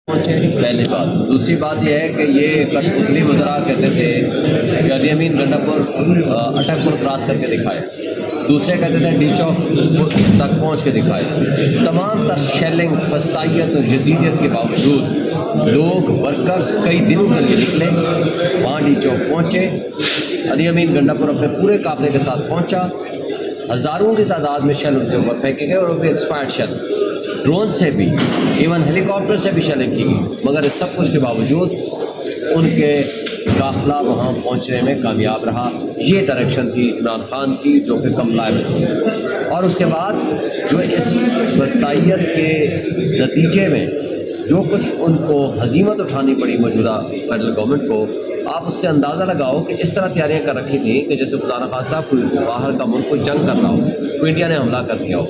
پہنچے پہلی بات. دوسری بات یہ ہے کہ یہ کٹپتلی وزراء کہتے تھے کہ علی امین گنڈاپور اٹک پور کراس کر کے دکھائے. دوسرے کہتے تھے ڈی چوک تک پہنچ کے دکھائے. تمام تر شیلنگ فسطائیت اور یزیدیت کے باوجود لوگ ورکرز کئی دنوں کے لیے نکلے, وہاں ڈی چوک پہنچے. علی امین گنڈاپور اپنے پورے قافلے کے ساتھ پہنچا. ہزاروں کی تعداد میں شیل ان کے اوپر پھینکے گئے اور وہ بھی ایکسپائرڈ شیل, ڈرون سے بھی, ایون ہیلی کاپٹر سے بھی شیلنگ کی گئی. مگر اس سب کچھ کے باوجود ان کے قافلہ وہاں پہنچنے میں کامیاب رہا. یہ ڈائریکشن تھی عمران خان کی جو کہ کمپلائبل تھی. اور اس کے بعد جو اس وسطائیت کے نتیجے میں جو کچھ ان کو ہزیمت اٹھانی پڑی موجودہ فیڈرل گورنمنٹ کو, آپ اس سے اندازہ لگاؤ کہ اس طرح تیاریاں کر رکھی تھیں کہ جیسے خدا نخواستہ کوئی باہر کا ملک کوئی جنگ کر رہا ہو, کوئی انڈیا نے حملہ کر دیا ہو.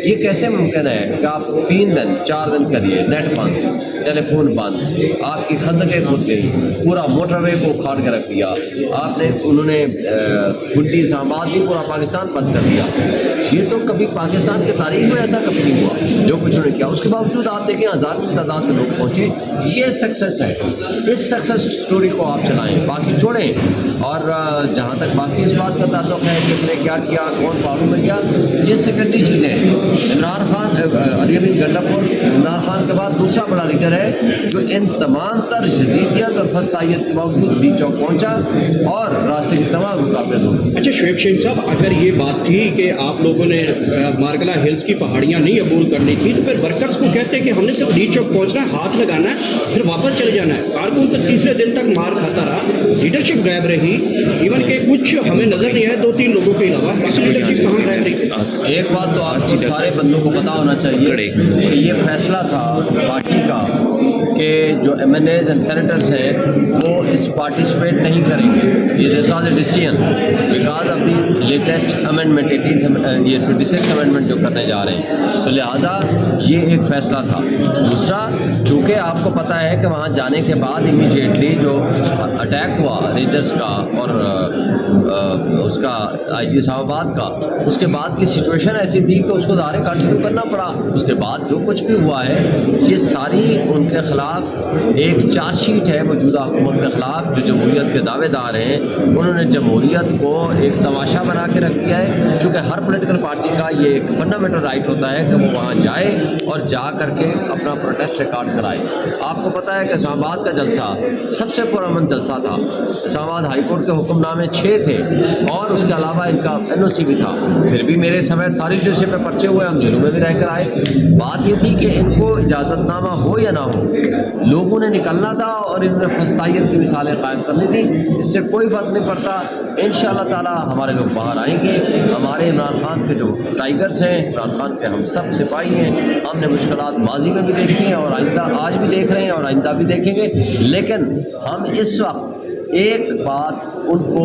یہ کیسے ممکن ہے کہ آپ 3 دن 4 دن کے لیے نیٹ بند, ٹیلی فون بند, آپ کی خندقیں کھود گئی, پورا موٹر وے کو اکھاڑ کے رکھ دیا آپ نے, انہوں نے گنڈی اسلام آباد بھی پورا پاکستان بند کر دیا. یہ تو کبھی پاکستان کی تاریخ میں ایسا کبھی نہیں ہوا جو کچھ انہوں نے کیا. اس کے باوجود آپ دیکھیں ہزاروں کی تعداد میں لوگ پہنچے. یہ سکسیس ہے. اس سکسیس سٹوری کو آپ چلائیں, باقی چھوڑیں. اور جہاں تک باقی اس بات کا تعلق ہے کس نے کیا کیا, کون پاور میں کیا, یہ سیکنڈری چیزیں ہیں. عمران خان, علی امین گنڈاپور عمران خان کے بعد دوسرا بڑا لیڈر ہے جو ان تمام تر یزیدیت اور فسطائیت کے باوجود ڈی چوک پہنچا اور راستے کے تمام مقابلے دو. اچھا شعیب شہین صاحب, اگر یہ بات تھی کہ آپ لوگوں نے مارگلا ہلز کی پہاڑیاں نہیں عبور کرنی تھی تو پھر ورکرز کو کہتے ہیں کہ ہم نے صرف ڈی چوک پہنچنا ہے, ہاتھ لگانا ہے, پھر واپس چلے جانا ہے. کارکن تک تیسرے دن تک مار کھاتا رہا, لیڈرشپ غائب رہی, ایون کہ کچھ ہمیں نظر نہیں آیا 2-3 لوگوں کے علاوہ. لیڈرشپ کہاں غائب رہی؟ ایک بات تو آپ سارے بندوں کو پتا ہونا چاہیے کہ یہ فیصلہ تھا پارٹی کا کہ جو MNAs and senators ہیں وہ اس پارٹیسپیٹ نہیں کریں گے. یہ this was a decision because of the latest amendment 26 amendment جو کرنے جا رہے ہیں, تو لہٰذا یہ ایک فیصلہ تھا. دوسرا, چونکہ آپ کو پتہ ہے کہ وہاں جانے کے بعد امیڈیٹلی جو اٹیک ہوا رینجرز کا اور اس کا آئی جی اسلام آباد کا, اس کے بعد کی سچویشن ایسی تھی کہ اس کو ظاہر کنٹینیو کرنا پڑا. اس کے بعد جو کچھ بھی ہوا ہے یہ ساری ان کے خلاف ایک چارج شیٹ ہے موجودہ حکومت کے خلاف جو جمہوریت کے دعوے دار ہیں. انہوں نے جمہوریت کو ایک تماشا بنا کے رکھ دیا ہے. چونکہ ہر پولیٹیکل پارٹی کا یہ ایک فنڈامنٹل رائٹ ہوتا ہے کہ وہ وہاں جائے اور جا کر کے اپنا پروٹیسٹ ریکارڈ کرائے. آپ کو پتہ ہے کہ اسلام آباد کا جلسہ سب سے پرامن جلسہ تھا. اسلام آباد ہائی کورٹ کے حکم نامے 6 تھے اور اس کے علاوہ ان کا این او سی بھی تھا. پھر بھی میرے سمیت ساری لیڈرشپ میں پرچے ہوئے, ہم جیلوں میں بھی رہ کر آئے. بات یہ تھی کہ ان کو اجازت نامہ ہو یا نہ ہو, لوگوں نے نکلنا تھا اور انہوں نے فسطائیت کی مثالیں قائم کرنی تھی. اس سے کوئی فرق نہیں پڑتا. انشاءاللہ تعالی ہمارے لوگ باہر آئیں گے. ہمارے عمران خان کے جو ٹائیگرز ہیں, عمران خان کے ہم سب سپاہی ہیں. ہم نے مشکلات ماضی میں بھی دیکھی ہیں اور آئندہ آج بھی دیکھ رہے ہیں اور آئندہ بھی دیکھیں گے. لیکن ہم اس وقت ایک بات ان کو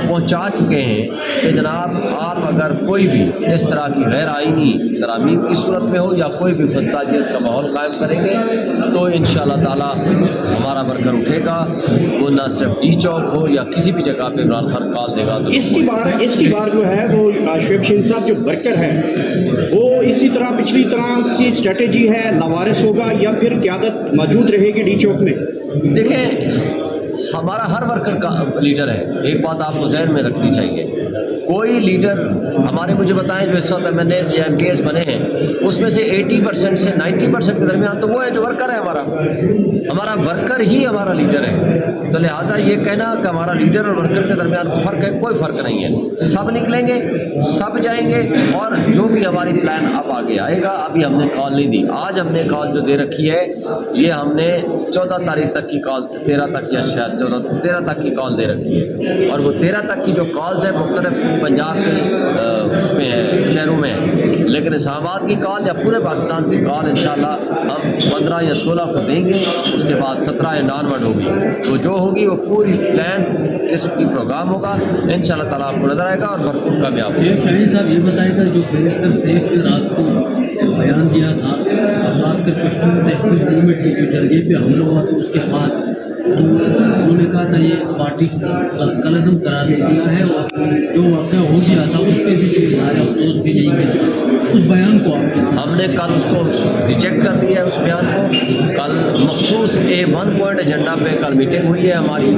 پہنچا چکے ہیں کہ جناب آپ اگر کوئی بھی اس طرح کی غیر آئینی ترامیم کی صورت میں ہو یا کوئی بھی فسطائیت کا ماحول قائم کریں گے تو انشاءاللہ تعالی ہمارا ورکر اٹھے گا. وہ نہ صرف ڈی چوک ہو یا کسی بھی جگہ پہ عمران خان کال دے گا. تو اس کی بار جو ہے وہ شعیب شہین صاحب جو ورکر ہے وہ اسی طرح پچھلی طرح کی اسٹریٹجی ہے, لاوارث ہوگا یا پھر قیادت موجود رہے گی ڈی چوک میں؟ دیکھیں ہمارا ہر ورکر کا لیڈر ہے. ایک بات آپ کو ذہن میں رکھنی چاہیے, کوئی لیڈر ہمارے مجھے بتائیں جو اس وقت ایم این ایز یا ایم پی ایز بنے ہیں اس میں سے 80% سے 90% کے درمیان تو وہ ہے جو ورکر ہے. ہمارا ورکر ہی ہمارا لیڈر ہے. تو لہٰذا یہ کہنا کہ ہمارا لیڈر اور ورکر کے درمیان کوئی فرق ہے, کوئی فرق نہیں ہے. سب نکلیں گے, سب جائیں گے اور جو بھی ہماری پلان اب آگے آئے گا. ابھی ہم نے کال نہیں دی. آج ہم نے کال جو دے رکھی ہے یہ ہم نے 14 تاریخ تک کی کال, 13 تک یا شاید 13 تک کی کال دے رکھی ہے. اور وہ 13 تک کی جو کالز ہیں مختلف پنجاب کے اس میں ہے, شہروں میں ہے. لیکن اسلام آباد کی کال یا پورے پاکستان کی کال انشاءاللہ ہم 15 یا 16 کو دیں گے. اس کے بعد 17 یا ڈانورڈ ہوگی. تو جو ہوگی وہ پوری پلان قسم کی پروگرام ہوگا. انشاءاللہ تعالیٰ آپ کو نظر آئے گا اور بھرپور کامیاب ہوگا. شہین صاحب یہ بتائے گا جو بیرسٹر سیف نے رات کو بیان دیا تھا, خاص کر پشتون تحفظ موومنٹ کی جو جرگے پہ حملہ ہوا تھا اس کے بعد انہوں نے کہا تھا یہ پارٹی کلعدم قرار دے دیا ہے اور جو واقعہ ہو گیا تھا اس پہ بھی اظہار افسوس بھی نہیں کیا. اس بیان کو آپ کس طرح ہم نے کل اس کو ریجیکٹ کر دیا ہے اس بیان کو. کل مخصوص A1 پوائنٹ ایجنڈا پہ کل میٹنگ ہوئی ہے ہماری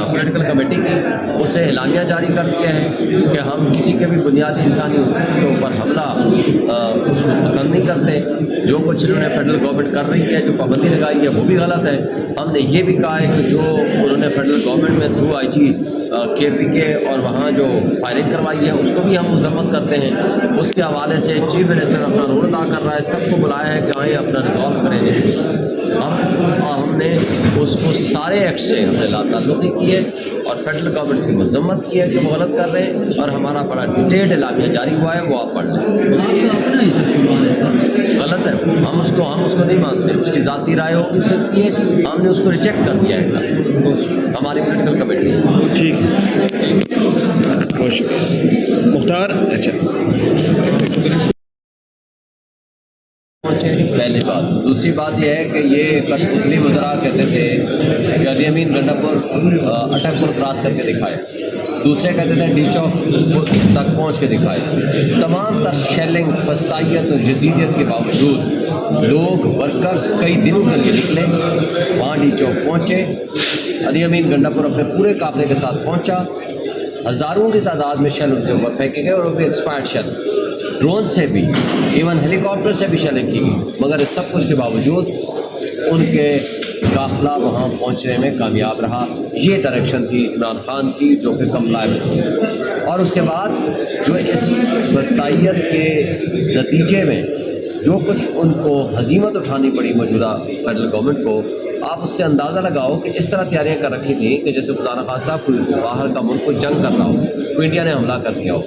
پولیٹیکل کمیٹی کی. اس سے اعلامیہ جاری کر دیا ہے کہ ہم کسی کے بھی بنیادی انسانی حقوق کے اوپر حملہ اس کو پسند نہیں کرتے. جو کچھ انہوں نے فیڈرل گورنمنٹ کر رہی ہے, جو پابندی لگائی ہے, وہ بھی غلط ہے. ہم نے یہ بھی کہا ہے کہ جو انہوں نے فیڈرل گورنمنٹ میں تھرو IG KPK اور وہاں جو فائرنگ کروائی ہے اس کو بھی ہم مذمت کرتے ہیں. اس کے حوالے سے چیف منسٹر اپنا رول ادا کر رہا ہے, سب کو بلایا ہے کہ آئیں اپنا ریزالو کریں گے. ہم نے اس کو سارے ایکٹ سے ہم نے لا تعلقی کی ہے اور فیڈرل گورنمنٹ کی مذمت کی ہے کہ وہ غلط کر رہے ہیں, اور ہمارا بڑا ڈیٹیلڈ اعلامیہ جاری ہوا ہے, وہ آپ پڑھ لیں. آپ کا اپنا ہی ترجمہ ہے سر, غلط ہے, ہم اس کو نہیں مانتے. اس کی ذاتی رائے ہو سکتی ہے, ہم نے اس کو ریجیکٹ کر دیا ہے ہماری پولیٹیکل کمیٹی. ٹھیک ہے, بہت شکریہ مختار. اچھا پہلی بات. دوسری بات یہ ہے کہ یہ کل اتنی وزراء کہتے تھے کہ علی امین گنڈا پور اٹک پور کراس کر کے دکھائے, دوسرے کہتے تھے ڈی چوک تک پہنچ کے دکھائے. تمام تر شیلنگ, فسطائیت اور جزیریت کے باوجود لوگ ورکرز کئی دنوں کے لیے نکلے, وہاں ڈی چوک پہنچے. علی امین گنڈا پور اپنے پورے قافلے کے ساتھ پہنچا. ہزاروں کی تعداد میں شیل ان کے اوپر پھینکے گئے, اور وہ بھی ایکسپائرڈ شیل, ڈرون سے بھی, ایون ہیلی کاپٹر سے بھی شیلنگ کی گئی. مگر اس سب کچھ کے باوجود ان کے قافلہ وہاں پہنچنے میں کامیاب رہا. یہ ڈائریکشن تھی عمران خان کی, جو کہ کمپلائنٹ تھی. اور اس کے بعد جو اس وسطائیت کے نتیجے میں جو کچھ ان کو ہزیمت اٹھانی پڑی موجودہ فیڈرل گورنمنٹ کو, آپ اس سے اندازہ لگاؤ کہ اس طرح تیاریاں کر رکھی تھیں کہ جیسے خدا نخواستہ کوئی باہر کا ملک کو جنگ کر رہا ہو, کوئی انڈیا نے حملہ کر دیا ہو.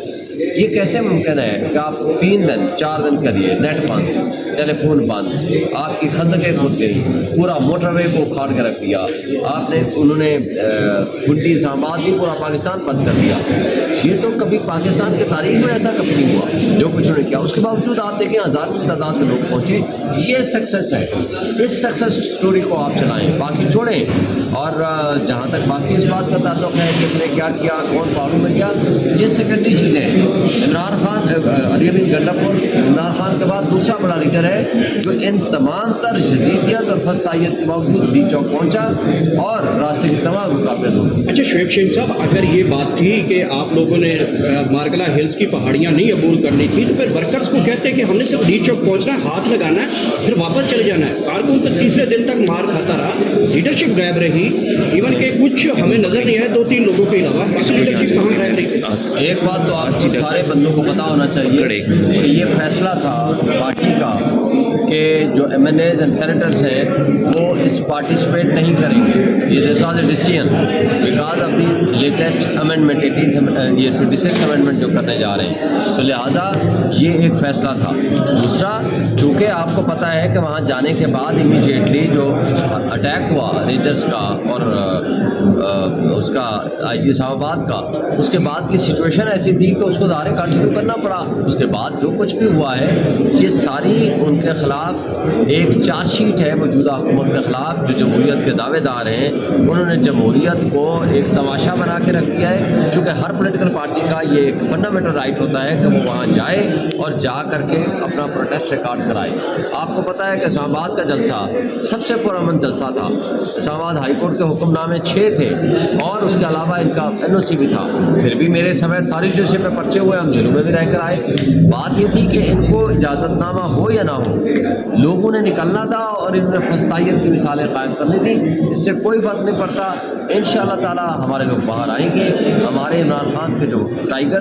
یہ کیسے ممکن ہے کہ آپ 3 دن 4 دن کے لیے نیٹ بند, ٹیلی فون بند, آپ کی خندقیں کھود گئی, پورا موٹر وے کو اکھاڑ کے رکھ دیا آپ نے, انہوں نے گنڈی اسلام آباد بھی پورا پاکستان بند کر دیا. یہ تو کبھی پاکستان کی تاریخ میں ایسا کبھی نہیں ہوا جو کچھ انہوں نے کیا. اس کے باوجود آپ دیکھیں ہزاروں کی تعداد کے لوگ پہنچے. یہ سکسیس ہے. اس سکسیس سٹوری کو آپ چلائیں, باقی چھوڑیں. اور جہاں تک باقی اس بات کا تعلق ہے کس نے کیا کیا, کون پاور میں کیا, یہ سیکنڈری چیزیں ہیں. عمران خان, علی امین گنڈا پور عمران خان کے بعد دوسرا بڑا لیڈر ہے جو ان تمام تر جزیریت اور فسطائیت کے باوجود ڈی چوک پہنچا اور راستے کے تمام مقابلے دو. اچھا شعیب شیخ صاحب, اگر یہ بات تھی کہ آپ لوگوں نے مارگلا ہلز کی پہاڑیاں نہیں عبور کرنی تھی, تو پھر ورکرز کو کہتے ہیں کہ ہم نے صرف ڈی چوک پہنچنا ہے, ہاتھ لگانا ہے, پھر واپس چلے جانا ہے. کارکن تو تیسرے دن تک مار کھاتا رہا, لیڈرشپ غائب رہی. ایون کہ کچھ ہمیں نظر نہیں آیا 2-3 لوگوں کے علاوہ, باقی لیڈرشپ کہاں رہ رہی. ایک بات تو آپ سارے بندوں کو پتا ہونا چاہیے کہ یہ فیصلہ تھا پارٹی کا کہ جو MNAs اینڈ سینیٹرز ہیں وہ اس پارٹیسپیٹ نہیں کریں گے. یہ this was a decision because of the latest amendment 26 amendment جو کرنے جا رہے ہیں, تو لہٰذا یہ ایک فیصلہ تھا. دوسرا, چونکہ آپ کو پتہ ہے کہ وہاں جانے کے بعد امیڈیٹلی جو اٹیک ہوا رینجرز کا اور اس کا IG اسلام آباد کا, اس کے بعد کی سچویشن ایسی تھی کہ اس کو ظاہر کنٹینیو کرنا پڑا. اس کے بعد جو کچھ بھی ہوا ہے یہ ساری ان کے خلاف ایک چارج شیٹ ہے موجودہ حکومت کے خلاف, جو جمہوریت کے دعوے دار ہیں. انہوں نے جمہوریت کو ایک تماشا بنا کے رکھ دیا ہے, چونکہ ہر پولیٹیکل پارٹی کا یہ ایک فنڈامنٹل رائٹ ہوتا ہے کہ وہ وہاں جائے اور جا کر کے اپنا پروٹیسٹ ریکارڈ کرائے. آپ کو پتہ ہے کہ اسلام آباد کا جلسہ سب سے پرامن جلسہ تھا. اسلام آباد ہائی کورٹ کے حکم نامے 6 تھے اور اس کے علاوہ ان کا NOC بھی تھا. پھر بھی میرے سمیت ساری لیڈرشپ میں پرچے ہوئے, ہم جیلوں میں بھی رہ کر آئے. بات یہ تھی کہ ان کو اجازت نامہ ہو یا نہ ہو, لوگوں نے نکلنا تھا اور ان میں فسطائیت کی مثالیں قائم کرنی تھی. اس سے کوئی فرق نہیں پڑتا. انشاءاللہ تعالی ہمارے لوگ باہر آئیں گے. ہمارے عمران خان کے جو ٹائگرز